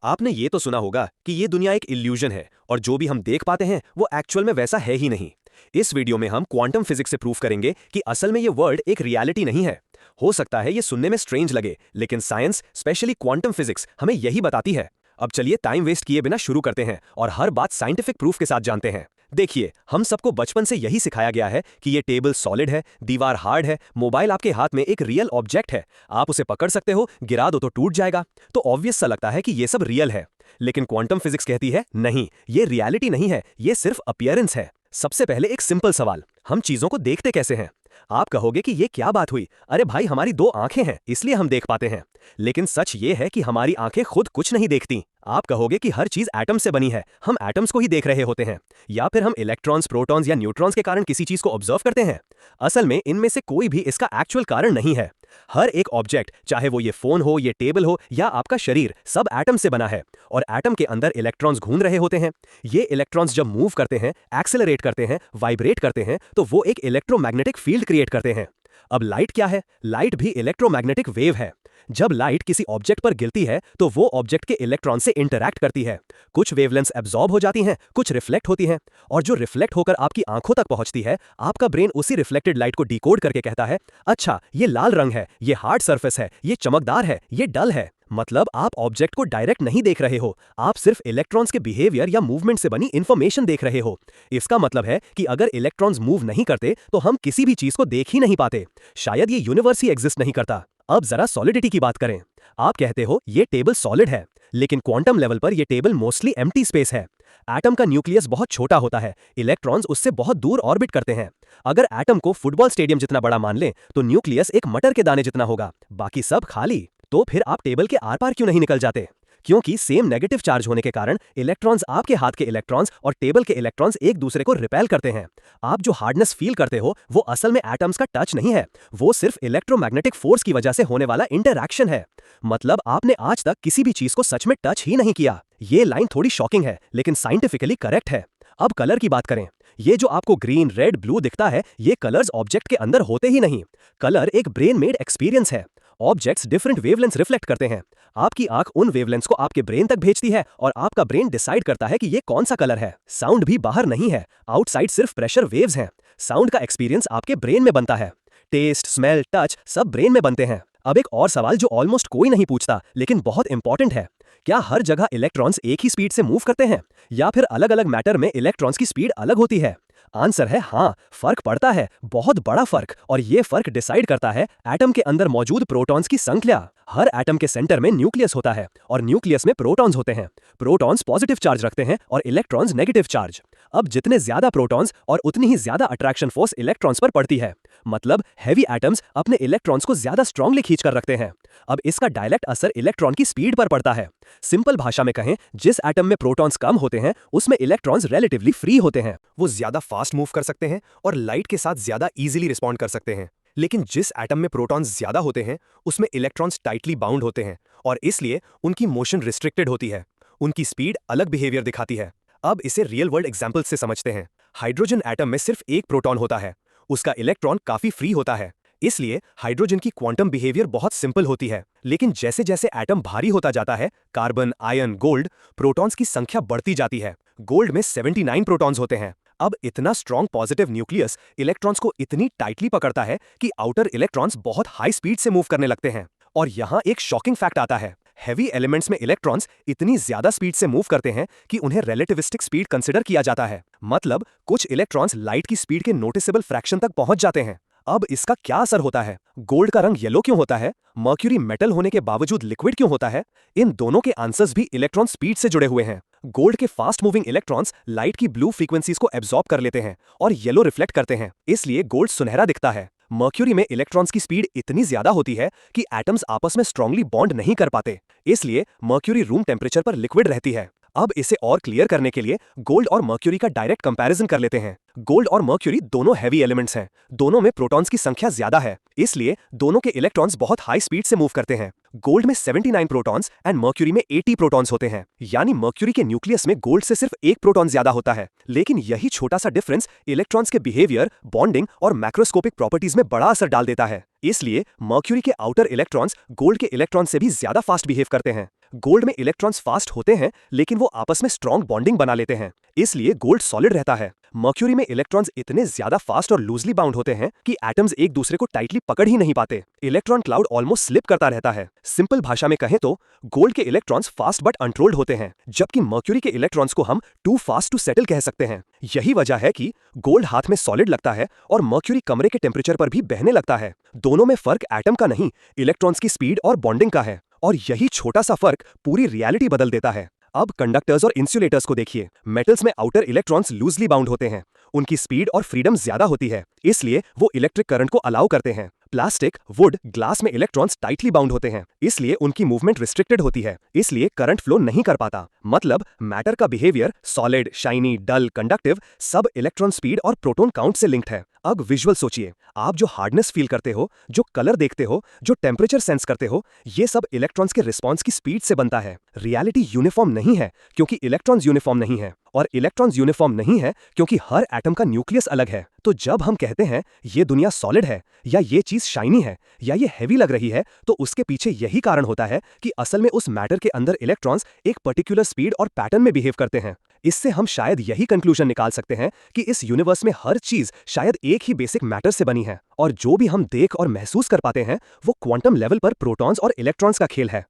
आपने ये तो सुना होगा कि ये दुनिया एक इल्यूजन है और जो भी हम देख पाते हैं वो एक्चुअल में वैसा है ही नहीं। इस वीडियो में हम क्वांटम फिजिक्स से प्रूव करेंगे कि असल में ये वर्ल्ड एक रियलिटी नहीं है। हो सकता है ये सुनने में स्ट्रेंज लगे, लेकिन साइंस, स्पेशली क्वांटम फिजिक्स, हमें यही बताती है। अब चलिए टाइम वेस्ट किए बिना शुरू करते हैं और हर बात साइंटिफिक प्रूफ के साथ जानते हैं। देखिए, हम सबको बचपन से यही सिखाया गया है कि ये टेबल सॉलिड है, दीवार हार्ड है, मोबाइल आपके हाथ में एक रियल ऑब्जेक्ट है, आप उसे पकड़ सकते हो, गिरा दो तो टूट जाएगा। तो ऑब्वियस सा लगता है कि ये सब रियल है। लेकिन क्वांटम फिजिक्स कहती है नहीं, ये रियलिटी नहीं है, ये सिर्फ अपीयरेंस है। सबसे पहले एक सिंपल सवाल, हम चीजों को देखते कैसे हैं? आप कहोगे कि ये क्या बात हुई, अरे भाई हमारी दो आंखें हैं इसलिए हम देख पाते हैं। लेकिन सच ये है कि हमारी आंखें खुद कुछ नहीं देखती। आप कहोगे कि हर चीज एटम से बनी है, हम एटम्स को ही देख रहे होते हैं, या फिर हम इलेक्ट्रॉन्स, प्रोटॉन्स या न्यूट्रॉन्स के कारण किसी चीज को ऑब्जर्व करते हैं। असल में इनमें से कोई भी इसका एक्चुअल कारण नहीं है। हर एक ऑब्जेक्ट, चाहे वो ये फोन हो, ये टेबल हो या आपका शरीर, सब एटम से बना है और एटम के अंदर इलेक्ट्रॉन्स घूम रहे होते हैं। ये इलेक्ट्रॉन्स जब मूव करते हैं, एक्सेलरेट करते हैं, वाइब्रेट करते हैं, तो वो एक इलेक्ट्रोमैग्नेटिक फील्ड क्रिएट करते हैं। अब लाइट क्या है? लाइट भी इलेक्ट्रोमैग्नेटिक वेव है। जब लाइट किसी ऑब्जेक्ट पर गिरती है तो वो ऑब्जेक्ट के इलेक्ट्रॉन से इंटरैक्ट करती है। कुछ वेवलेंथ्स एब्जॉर्ब हो जाती हैं, कुछ रिफ्लेक्ट होती हैं, और जो रिफ्लेक्ट होकर आपकी आंखों तक पहुंचती है, आपका ब्रेन उसी रिफ्लेक्टेड लाइट को डिकोड करके कहता है, अच्छा ये लाल रंग है, ये हार्ड सरफेस है, ये चमकदार है, ये डल है। मतलब आप ऑब्जेक्ट को डायरेक्ट नहीं देख रहे हो, आप सिर्फ इलेक्ट्रॉन्स के बिहेवियर या मूवमेंट से बनी इंफॉर्मेशन देख रहे हो। इसका मतलब है कि अगर इलेक्ट्रॉन्स मूव नहीं करते तो हम किसी भी चीज को देख ही नहीं पाते। शायद ये यूनिवर्स ही एग्जिस्ट नहीं करता। अब जरा सॉलिडिटी की बात करें। आप कहते हो ये टेबल सॉलिड है, लेकिन क्वांटम लेवल पर ये टेबल मोस्टली एम्प्टी स्पेस है। एटम का न्यूक्लियस बहुत छोटा होता है, इलेक्ट्रॉन्स उससे बहुत दूर ऑर्बिट करते हैं। अगर एटम को फुटबॉल स्टेडियम जितना बड़ा मान लें तो न्यूक्लियस एक मटर के दाने जितना होगा, बाकी सब खाली। तो फिर आप टेबल के आर पार क्यों नहीं निकल जाते? क्योंकि सेम नेगेटिव चार्ज होने के कारण इलेक्ट्रॉन्स, आपके हाथ के इलेक्ट्रॉन्स और टेबल के इलेक्ट्रॉन्स एक दूसरे को रिपेल करते हैं। आप जो हार्डनेस फील करते हो वो असल में एटम्स का टच नहीं है, वो सिर्फ इलेक्ट्रोमैग्नेटिक फोर्स की वजह से होने वाला इंटरैक्शन है। मतलब आपने आज तक किसी भी चीज को सच में टच ही नहीं किया। ये लाइन थोड़ी शॉकिंग है, लेकिन साइंटिफिकली करेक्ट है। अब कलर की बात करें। ये जो आपको ग्रीन, रेड, ब्लू दिखता है, ये कलर्स ऑब्जेक्ट के अंदर होते ही नहीं। कलर एक ब्रेन मेड एक्सपीरियंस है। ऑब्जेक्ट्स डिफरेंट वेवलेंथ्स रिफ्लेक्ट करते हैं। आपकी आंख उन वेवलेंथ्स को आपके ब्रेन तक भेजती है और आपका ब्रेन डिसाइड करता है कि ये कौन सा कलर है। साउंड भी बाहर नहीं है, आउटसाइड सिर्फ प्रेशर वेव्स हैं। साउंड का एक्सपीरियंस आपके ब्रेन में बनता है। टेस्ट, स्मेल, टच सब ब्रेन में बनते हैं। अब एक और सवाल जो ऑलमोस्ट कोई नहीं पूछता लेकिन बहुत इंपॉर्टेंट है, क्या हर जगह इलेक्ट्रॉन्स एक ही स्पीड से मूव करते हैं या फिर अलग अलग मैटर में इलेक्ट्रॉन्स की स्पीड अलग होती है? आंसर है हाँ, फर्क पड़ता है, बहुत बड़ा फर्क, और ये फर्क डिसाइड करता है एटम के अंदर मौजूद प्रोटॉन्स की संख्या। हर एटम के सेंटर में न्यूक्लियस होता है और न्यूक्लियस में प्रोटॉन्स होते हैं। प्रोटॉन्स पॉजिटिव चार्ज रखते हैं और इलेक्ट्रॉन्स नेगेटिव चार्ज। अब जितने ज्यादा प्रोटॉन्स और उतनी ही ज्यादा अट्रैक्शन फोर्स इलेक्ट्रॉन्स पर पड़ती है। मतलब हैवी एटम्स अपने इलेक्ट्रॉन्स को ज्यादा स्ट्रांगली खींचकर रखते हैं। अब इसका डायरेक्ट असर इलेक्ट्रॉन की स्पीड पर पड़ता है। सिंपल भाषा में कहें, जिस एटम में प्रोटॉन्स कम होते हैं उसमें इलेक्ट्रॉन्स रिलेटिवली फ्री होते हैं, वो ज्यादा फास्ट मूव कर सकते हैं और लाइट के साथ ज्यादा इजीली रिस्पॉन्ड कर सकते हैं। लेकिन जिस एटम में प्रोटॉन्स ज्यादा होते हैं उसमें इलेक्ट्रॉन्स टाइटली बाउंड होते हैं और इसलिए उनकी मोशन रिस्ट्रिक्टेड होती है, उनकी स्पीड अलग बिहेवियर दिखाती है। अब इसे रियल वर्ल्ड एग्जांपल से समझते हैं। हाइड्रोजन एटम में सिर्फ एक प्रोटॉन होता है, उसका इलेक्ट्रॉन काफी फ्री होता है, इसलिए हाइड्रोजन की क्वांटम बिहेवियर बहुत सिंपल होती है। लेकिन जैसे जैसे एटम भारी होता जाता है, कार्बन, आयन, गोल्ड, प्रोटॉन्स की संख्या बढ़ती जाती है। गोल्ड में 79 प्रोटॉन्स होते हैं। अब इतना स्ट्रॉन्ग पॉजिटिव न्यूक्लियस इलेक्ट्रॉन्स को इतनी टाइटली पकड़ता है कि आउटर इलेक्ट्रॉन्स बहुत हाई स्पीड से मूव करने लगते हैं। और यहाँ एक शॉकिंग फैक्ट आता है, हैवी एलिमेंट्स में इलेक्ट्रॉन्स इतनी ज्यादा स्पीड से मूव करते हैं कि उन्हें रिलेटिविस्टिक स्पीड कंसिडर किया जाता है। मतलब कुछ इलेक्ट्रॉन्स लाइट की स्पीड के नोटिसेबल फ्रैक्शन तक पहुंच जाते हैं। अब इसका क्या असर होता है? गोल्ड का रंग येलो क्यों होता है? मर्क्यूरी मेटल होने के बावजूद लिक्विड क्यों होता है? इन दोनों के आंसर्स भी इलेक्ट्रॉन स्पीड से जुड़े हुए हैं। गोल्ड के फास्ट मूविंग इलेक्ट्रॉन्स लाइट की ब्लू फ्रीक्वेंसीज को एब्जॉर्ब कर लेते हैं और येलो रिफ्लेक्ट करते हैं, इसलिए गोल्ड सुनहरा दिखता है। मर्क्यूरी में इलेक्ट्रॉन्स की स्पीड इतनी ज्यादा होती है कि एटम्स आपस में स्ट्रांगली बॉन्ड नहीं कर पाते, इसलिए मर्क्यूरी रूम टेम्परेचर पर लिक्विड रहती है। अब इसे और क्लियर करने के लिए गोल्ड और मर्क्यूरी का डायरेक्ट कंपैरिजन कर लेते हैं। गोल्ड और मर्क्यूरी दोनों हैवी एलिमेंट्स हैं, दोनों में प्रोटॉन्स की संख्या ज्यादा है, इसलिए दोनों के इलेक्ट्रॉन्स बहुत हाई स्पीड से मूव करते हैं। गोल्ड में 79 प्रोटॉन्स एंड मर्क्यूरी में 80 प्रोटॉन्स होते हैं, यानी मर्क्यूरी के न्यूक्लियस में गोल्ड से सिर्फ एक प्रोटॉन ज्यादा होता है। लेकिन यही छोटा सा डिफरेंस इलेक्ट्रॉन्स के बिहेवियर, बॉन्डिंग और मैक्रोस्कोपिक प्रॉपर्टीज में बड़ा असर डाल देता है। इसलिए मर्क्यूरी के आउटर इलेक्ट्रॉन्स गोल्ड के इलेक्ट्रॉन से भी ज्यादा फास्ट बिहेव करते हैं। गोल्ड में इलेक्ट्रॉन्स फास्ट होते हैं, लेकिन वो आपस में स्ट्रॉन्ग बॉन्डिंग बना लेते हैं, इसलिए गोल्ड सॉलिड रहता है। मर्क्यूरी में इलेक्ट्रॉन्स इतने ज्यादा फास्ट और लूजली बाउंड होते हैं कि एटम्स एक दूसरे को टाइटली पकड़ ही नहीं पाते। इलेक्ट्रॉन क्लाउड ऑलमोस्ट स्लिप करता रहता है। सिंपल भाषा में कहें तो गोल्ड के इलेक्ट्रॉन्स फास्ट बट कंट्रोल्ड होते हैं, जबकि मर्क्यूरी के इलेक्ट्रॉन्स को हम टू फास्ट टू सेटल कह सकते हैं। यही वजह है कि गोल्ड हाथ में सॉलिड लगता है और मर्क्यूरी कमरे के टेम्परेचर पर भी बहने लगता है। दोनों में फर्क एटम का नहीं, इलेक्ट्रॉन्स की स्पीड और बॉन्डिंग का है, और यही छोटा सा फर्क पूरी रियलिटी बदल देता है। अब कंडक्टर्स और इंसुलेटर्स को देखिए। मेटल्स में आउटर इलेक्ट्रॉन्स लूजली बाउंड होते हैं, उनकी स्पीड और फ्रीडम ज्यादा होती है, इसलिए वो इलेक्ट्रिक करंट को अलाउ करते हैं। प्लास्टिक, वुड, ग्लास में इलेक्ट्रॉन्स टाइटली बाउंड होते हैं, इसलिए उनकी मूवमेंट रिस्ट्रिक्टेड होती है, इसलिए करंट फ्लो नहीं कर पाता। मतलब मैटर का बिहेवियर सॉलिड, शाइनी, डल, कंडक्टिव सब इलेक्ट्रॉन स्पीड और प्रोटॉन काउंट से लिंक्ड है। अब विजुअल सोचिए, आप जो हार्डनेस फील करते हो, जो कलर देखते हो, जो टेम्परेचर सेंस करते हो, ये सब इलेक्ट्रॉन्स के रिस्पॉन्स की स्पीड से बनता है। रियलिटी यूनिफॉर्म नहीं है क्योंकि इलेक्ट्रॉन्स यूनिफॉर्म नहीं है, और इलेक्ट्रॉन्स यूनिफॉर्म नहीं है क्योंकि हर एटम का न्यूक्लियस अलग है। तो जब हम कहते हैं ये दुनिया सॉलिड है, या ये चीज शाइनी है, या ये हैवी लग रही है, तो उसके पीछे यही कारण होता है कि असल में उस मैटर के अंदर इलेक्ट्रॉन्स एक पर्टिकुलर स्पीड और पैटर्न में बिहेव करते हैं। इससे हम शायद यही कंक्लूजन निकाल सकते हैं कि इस यूनिवर्स में हर चीज शायद एक ही बेसिक मैटर से बनी है, और जो भी हम देख और महसूस कर पाते हैं वो क्वांटम लेवल पर प्रोटॉन्स और इलेक्ट्रॉन्स का खेल है।